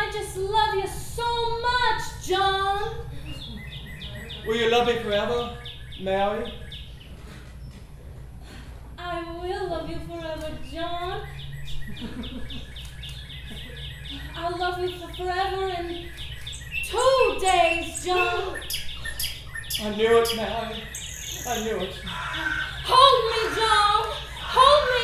I just love you so much, John. Will you love me forever, Mary? I will love you forever, John. I'll love you for forever in 2 days, John. I knew it, Mary. I knew it. Hold me, John. Hold me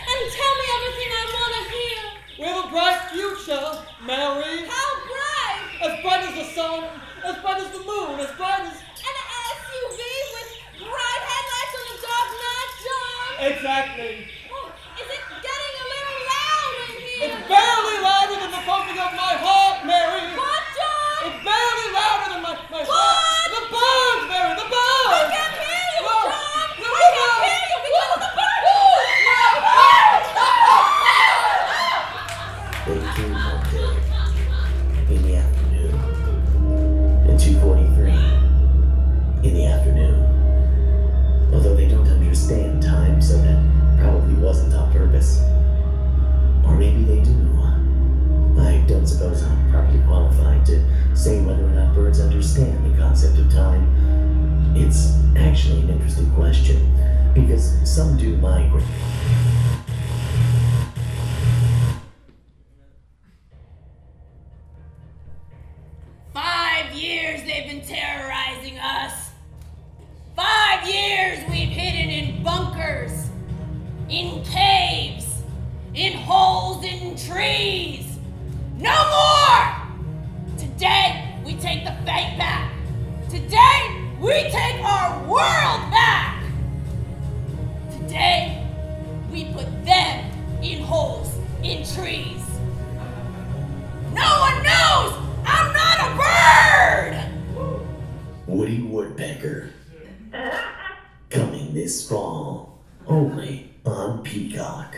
and tell me everything I want to hear. We have a bright future, Mary. How bright? As bright as the sun, as bright as the moon, as bright as... An SUV with bright headlights on a dark night, John? Exactly. Oh, is it getting a little loud in here? It's barely louder than the pumping of my heart, Mary. What, John? It's barely louder than my What? heart. The birds, Mary, the birds. I can't hear you, No. John. No, I no, can't no. hear you because of the birds. They came one day, in the afternoon, at 2:43, in the afternoon. Although they don't understand time, so that probably wasn't on purpose. Or maybe they do. I don't suppose I'm properly qualified to say whether or not birds understand the concept of time. It's actually an interesting question, because some do migrate. They've been terrorizing us. 5 years we've hidden in bunkers, in caves, in holes in trees. No more! Today we take the faith back. Today we take our world back. Today we put them in holes in trees. No one knows I'm not a bird! Woody Woodpecker. Coming this fall, only on Peacock.